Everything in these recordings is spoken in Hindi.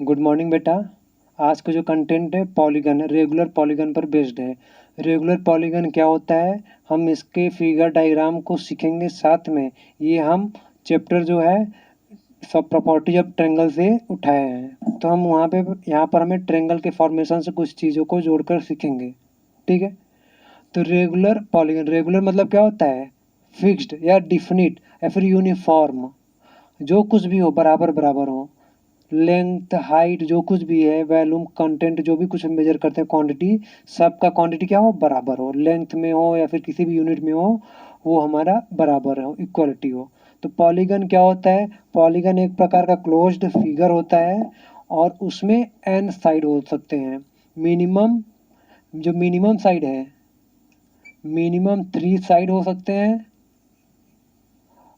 गुड मॉर्निंग बेटा। आज का जो कंटेंट है पॉलीगन है, रेगुलर पॉलीगन पर बेस्ड है। रेगुलर पॉलीगन क्या होता है, हम इसके फिगर डायग्राम को सीखेंगे साथ में। ये हम चैप्टर जो है सब प्रॉपर्टी ऑफ ट्रेंगल से उठाए हैं, तो हम यहाँ पर हमें ट्रेंगल के फॉर्मेशन से कुछ चीज़ों को जोड़कर सीखेंगे। ठीक है, तो रेगुलर पॉलीगन, रेगुलर मतलब क्या होता है, फिक्स्ड या डिफिनिट या फिर यूनिफॉर्म, जो कुछ भी हो बराबर बराबर हो। लेंथ, हाइट, जो कुछ भी है, वॉल्यूम, कंटेंट, जो भी कुछ हम मेजर करते हैं, क्वांटिटी, सबका क्वांटिटी क्या हो, बराबर हो। लेंथ में हो या फिर किसी भी यूनिट में हो, वो हमारा बराबर हो, इक्वलिटी हो। तो पॉलीगन क्या होता है, पॉलीगन एक प्रकार का क्लोज्ड फिगर होता है और उसमें एन साइड हो सकते हैं। मिनिमम, जो मिनिमम साइड है, मिनिमम 3 साइड हो सकते हैं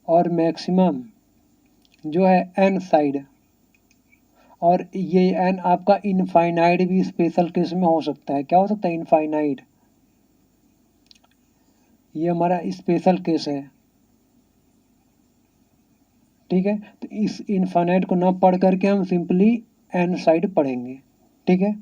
और मैक्सिमम जो है एन साइड। और ये एन आपका इनफाइनाइट भी स्पेशल केस में हो सकता है। क्या हो सकता है, इनफाइनाइट, ये हमारा स्पेशल केस है। ठीक है, तो इस इनफाइनाइट को ना पढ़ करके हम सिंपली एन साइड पढ़ेंगे। ठीक है,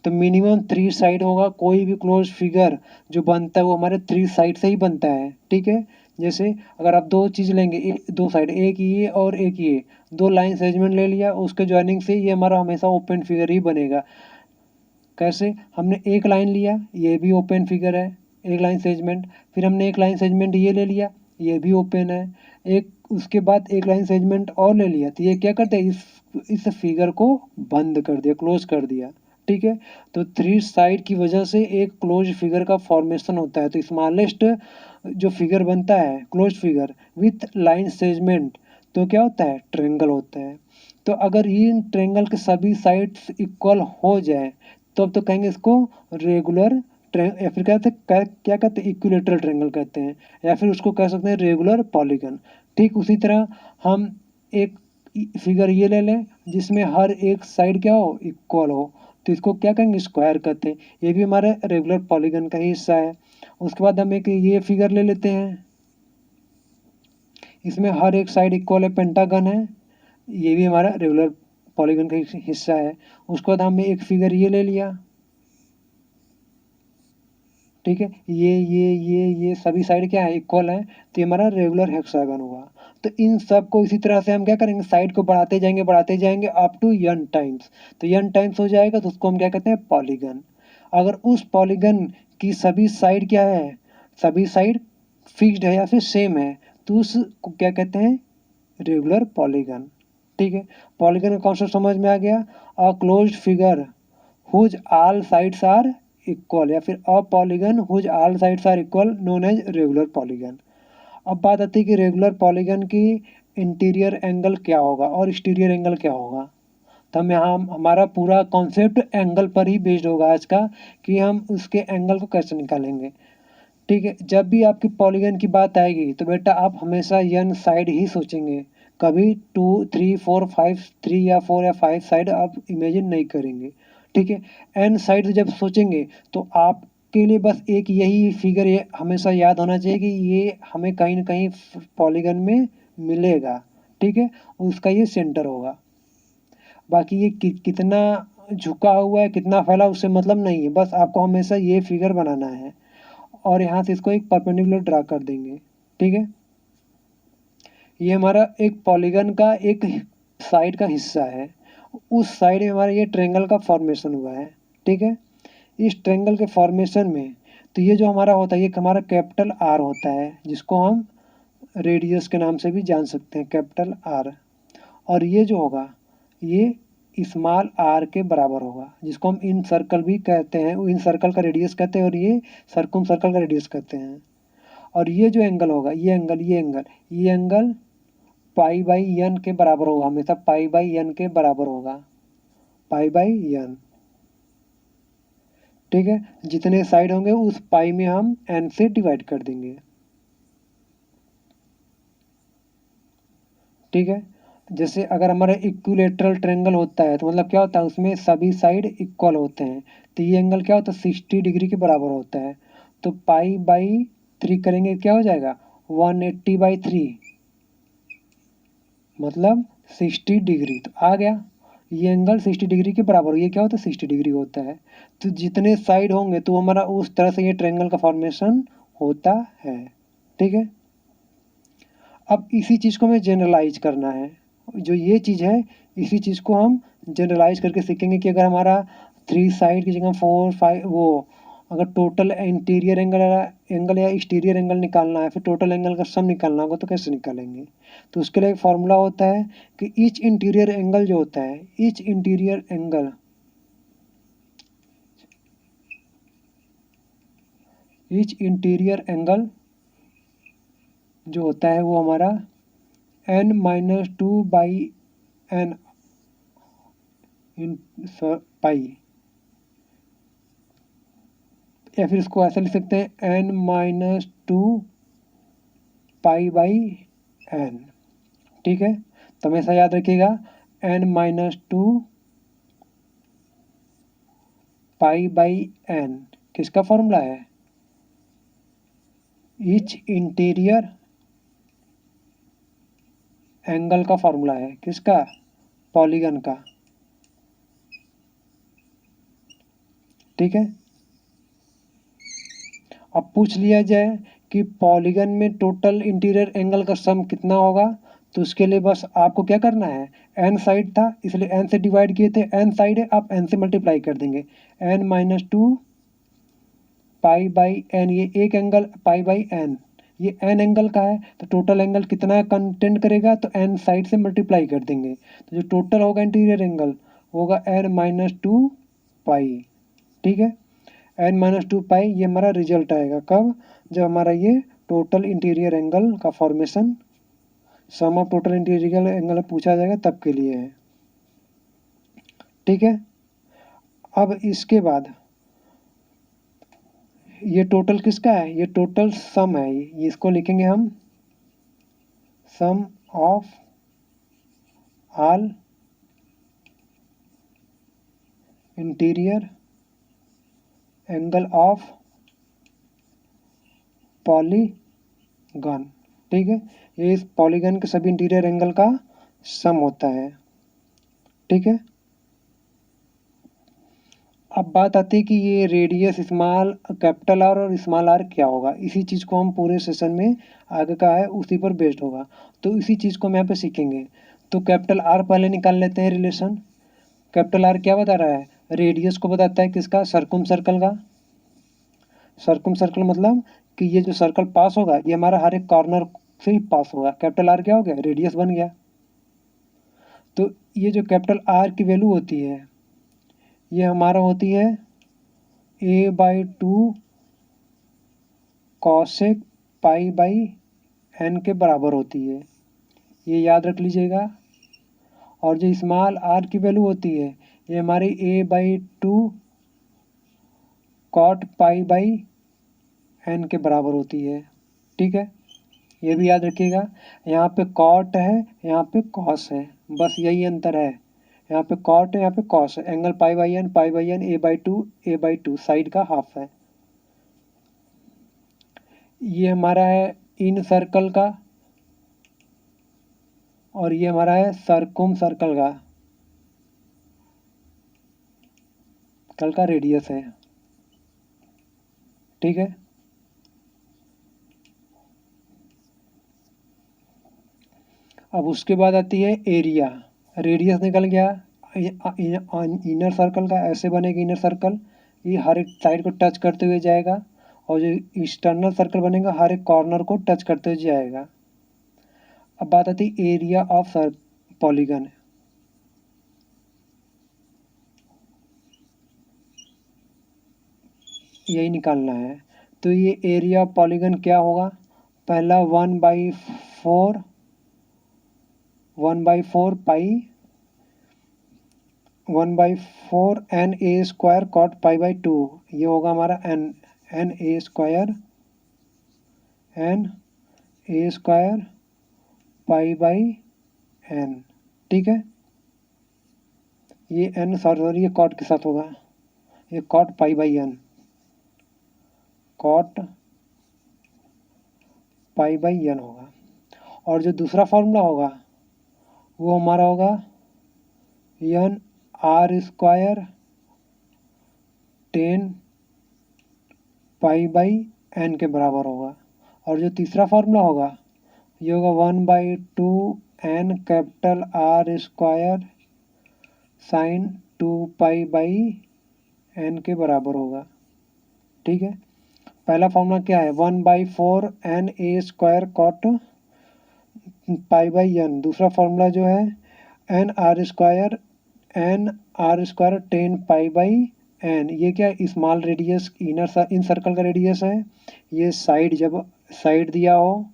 तो मिनिमम 3 साइड होगा। कोई भी क्लोज फिगर जो बनता है वो हमारे 3 साइड से ही बनता है। ठीक है, जैसे अगर आप दो चीज़ लेंगे, दो साइड, एक ये और एक ये, दो लाइन सेगमेंट ले लिया, उसके ज्वाइनिंग से ये हमारा हमेशा ओपन फिगर ही बनेगा। कैसे, हमने एक लाइन लिया, ये भी ओपन फिगर है, एक लाइन सेगमेंट, फिर हमने एक लाइन सेगमेंट ये ले लिया, ये भी ओपन है, एक उसके बाद एक लाइन सेगमेंट और ले लिया, तो ये क्या करते हैं, इस फिगर को बंद कर दिया, क्लोज कर दिया। ठीक है, तो 3 साइड की वजह से एक क्लोज फिगर का फॉर्मेशन होता है। तो स्मॉलेस्ट जो फिगर बनता है close figure with line segment, तो क्या होता है, ट्रेंगल होता है। तो अगर इन ट्रेंगल के सभी साइड्स इक्वल हो जाए तो अब तो कहेंगे इसको रेगुलर या फिर क्या कहते हैं, इक्विलेटरल ट्रेंगल कहते हैं, या फिर उसको कह सकते हैं रेगुलर पॉलीगन। ठीक उसी तरह हम एक फिगर ये ले लें जिसमें हर एक साइड क्या हो, इक्वल हो, तो इसको क्या कहेंगे, स्क्वायर कहते हैं। ये भी हमारे रेगुलर पॉलीगन का ही हिस्सा है। उसके बाद हम एक ये फिगर ले लेते हैं, इसमें हर एक साइड इक्वल है, पेंटागन है, ये भी हमारा रेगुलर पॉलीगन का हिस्सा है। उसके बाद हमने एक फिगर ये ले लिया, ठीक है, ये सभी साइड क्या है, इक्वल है, तो ये हमारा रेगुलर हेक्सागन हुआ। तो इन सब को इसी तरह से हम क्या करेंगे, साइड को बढ़ाते जाएंगे अप टू n टाइम्स। तो n टाइम्स हो जाएगा तो उसको हम क्या कहते हैं, पॉलीगन। अगर उस पॉलीगन की सभी साइड क्या है, सभी साइड फिक्स्ड है या फिर सेम है, तो उसको क्या कहते हैं, रेगुलर पॉलीगन। ठीक है, पॉलीगन का कॉन्सेप्ट समझ में आ गया। A closed figure whose all sides are equal, या फिर a polygon whose all sides are equal known as regular polygon. अब बात आती है कि रेगुलर पॉलीगन की इंटीरियर एंगल क्या होगा और एक्सटीरियर एंगल क्या होगा। तो हम यहाँ हमारा पूरा कॉन्सेप्ट एंगल पर ही बेस्ड होगा आज का, कि हम उसके एंगल को कैसे निकालेंगे। ठीक है, जब भी आपकी पॉलीगन की बात आएगी तो बेटा आप हमेशा यन साइड ही सोचेंगे, कभी 2 3 4 5 3 या 4 या 5 साइड आप इमेजिन नहीं करेंगे। ठीक है, एन साइड जब सोचेंगे तो आपके लिए बस एक यही फिगर ये हमेशा याद होना चाहिए कि ये हमें कहीं ना कहीं पॉलीगन में मिलेगा। ठीक है, उसका ये सेंटर होगा। बाकी ये कितना झुका हुआ है, कितना फैला, उससे मतलब नहीं है, बस आपको हमेशा ये फिगर बनाना है और यहाँ से इसको एक परपेंडिकुलर ड्रा कर देंगे। ठीक है, ये हमारा एक पॉलीगन का एक साइड का हिस्सा है, उस साइड में हमारा ये ट्रेंगल का फॉर्मेशन हुआ है। ठीक है, इस ट्रेंगल के फॉर्मेशन में तो ये जो हमारा होता है, ये हमारा कैपिटल आर होता है, जिसको हम रेडियस के नाम से भी जान सकते हैं, कैपिटल आर। और ये जो होगा ये स्मॉल आर के बराबर होगा, जिसको हम इन सर्कल भी कहते हैं, इन सर्कल का रेडियस कहते हैं और ये सर्कुम सर्कल का रेडियस कहते हैं। और ये जो एंगल होगा, ये एंगल पाई बाई एन के बराबर होगा, हमेशा पाई बाई एन के बराबर होगा, पाई बाई एन। ठीक है, जितने साइड होंगे उस पाई में हम एन से डिवाइड कर देंगे। ठीक है, जैसे अगर हमारा इक्विलेटरल ट्रायंगल होता है तो मतलब क्या होता है, उसमें सभी साइड इक्वल होते हैं, तो ये एंगल क्या होता है, 60 डिग्री के बराबर होता है। तो पाई बाई 3 करेंगे क्या हो जाएगा, 180/3, मतलब 60 डिग्री। तो आ गया, ये एंगल 60 डिग्री के बराबर, ये क्या होता है 60 डिग्री होता है। तो जितने साइड होंगे तो हमारा उस तरह से ये ट्रायंगल का फॉर्मेशन होता है। ठीक है, अब इसी चीज़ को हमें जनरलाइज करना है। जो ये चीज़ है इसी चीज़ को हम जनरलाइज करके सीखेंगे कि अगर हमारा 3 साइड की जगह 4 5 वो अगर टोटल इंटीरियर एंगल या एक्सटीरियर एंगल निकालना है, फिर टोटल एंगल का सम निकालना होगा तो कैसे निकालेंगे। तो उसके लिए एक फॉर्मूला होता है कि ईच इंटीरियर एंगल जो होता है, ईच इंटीरियर एंगल जो होता है वो हमारा n-2/n पाई, या फिर इसको ऐसा लिख सकते हैं n-2 पाई/n। ठीक है, तो हमेशा याद रखिएगा n-2 पाई/n किसका फॉर्मूला है, ईच इंटीरियर एंगल का फॉर्मूला है। किसका, पॉलीगन का। ठीक है, अब पूछ लिया जाए कि पॉलीगन में टोटल इंटीरियर एंगल का सम कितना होगा, तो उसके लिए बस आपको क्या करना है, n साइड था इसलिए n से डिवाइड किए थे, n साइड है आप n से मल्टीप्लाई कर देंगे, n-2 पाई/n, ये एक एंगल पाई/n, ये n एंगल का है तो टोटल एंगल कितना कंटेंट करेगा, तो n साइड से मल्टीप्लाई कर देंगे, तो जो टोटल होगा इंटीरियर एंगल होगा n-2 पाई। ठीक है, n-2 पाई ये हमारा रिजल्ट आएगा कब, जब हमारा ये टोटल इंटीरियर एंगल का formation sum of total interior angle पूछा जाएगा तब के लिए है। ठीक है, अब इसके बाद ये टोटल किसका है, ये टोटल सम है, ये इसको लिखेंगे हम sum of all interior angle of polygon. ठीक है, ये इस पॉलीगन के सभी इंटीरियर एंगल का सम होता है। ठीक है, अब बात आती है कि ये रेडियस स्मॉल कैपिटल आर और स्मॉल आर क्या होगा, इसी चीज़ को हम पूरे सेशन में आगे का है उसी पर बेस्ड होगा, तो इसी चीज़ को हम यहाँ पे सीखेंगे। तो कैपिटल आर पहले निकाल लेते हैं रिलेशन। कैपिटल आर क्या बता रहा है, रेडियस को बताता है किसका, सर्कुम सर्कल का। सर्कुम सर्कल मतलब कि ये जो सर्कल पास होगा ये हमारा हर एक कॉर्नर से ही पास होगा, कैपिटल आर क्या हो गया, रेडियस बन गया। तो ये जो कैपिटल आर की वैल्यू होती है ये हमारा होती है a/2 कॉसेक पाई/n के बराबर होती है, ये याद रख लीजिएगा। और जो स्मॉल आर की वैल्यू होती है ये हमारी a/2 कॉट पाई/n के बराबर होती है। ठीक है, ये भी याद रखिएगा, यहाँ पे कॉट है यहाँ पे कॉस है, बस यही अंतर है, यहाँ पे कॉट है यहाँ पे कॉस है। एंगल पाई/n a/2 साइड का हाफ है। ये हमारा है इन सर्कल का और ये हमारा है सर्कुम सर्कल का रेडियस है। ठीक है, अब उसके बाद आती है एरिया। रेडियस निकल गया, इनर सर्कल का ऐसे बनेगा, इनर सर्कल ये हर एक साइड को टच करते हुए जाएगा और जो एक्सटर्नल सर्कल बनेगा हर एक कॉर्नर को टच करते हुए जाएगा। अब बात आती है एरिया ऑफ पॉलीगन। यही निकालना है, तो ये एरिया ऑफ पॉलीगन क्या होगा, पहला 1/4 पाई 1/4 na² कॉट पाई/2, ये होगा हमारा na² पाई/n। ठीक है, ये n सॉरी ये कॉट के साथ होगा, ये कॉट पाई/n, कॉट पाई/n होगा। और जो दूसरा फॉर्मूला होगा वो हमारा होगा n R square 10 pi by N के बराबर होगा। और जो तीसरा फार्मूला होगा ये होगा 1/2 n capital R square sine 2 pi by N के बराबर होगा। ठीक है, पहला फॉर्मूला क्या है 1/4 n A square cot pi by N. दूसरा फॉर्मूला जो है n R square 10 pi by N. ये क्या स्मॉल रेडियस इन सर्कल का रेडियस है। ये साइड जब साइड दिया हो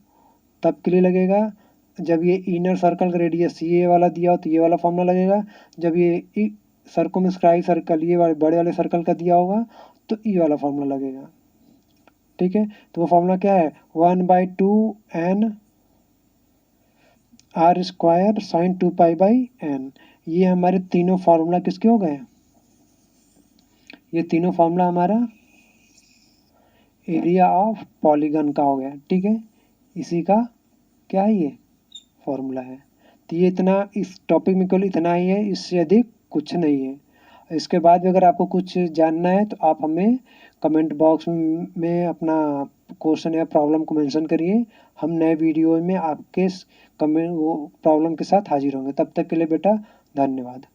तब के लिए लगेगा। जब ये इनर सर्कल का रेडियस ये वाला दिया हो तो ये वाला फॉर्मूला लगेगा। जब ये सर्कमस्क्राइब सर्कल ये वाले बड़े वाले सर्कल का दिया होगा तो ये वाला फॉर्मूला लगेगा। ठीक है, तो वो फॉर्मूला क्या है 1/2 n R square sine 2 pi by N. ये हमारे तीनों फार्मूला किसके हो गए? ये तीनों फार्मूला हमारा एरिया ऑफ पॉलीगन का हो गया। ठीक है, इसी का क्या है ये फॉर्मूला है। तो ये इतना इस टॉपिक में केवल इतना ही है, इससे अधिक कुछ नहीं है। इसके बाद भी अगर आपको कुछ जानना है तो आप हमें कमेंट बॉक्स में अपना क्वेश्चन या प्रॉब्लम को मेंशन करिए। हम नए वीडियो में आपके कमेंट वो प्रॉब्लम के साथ हाजिर होंगे। तब तक के लिए बेटा धन्यवाद।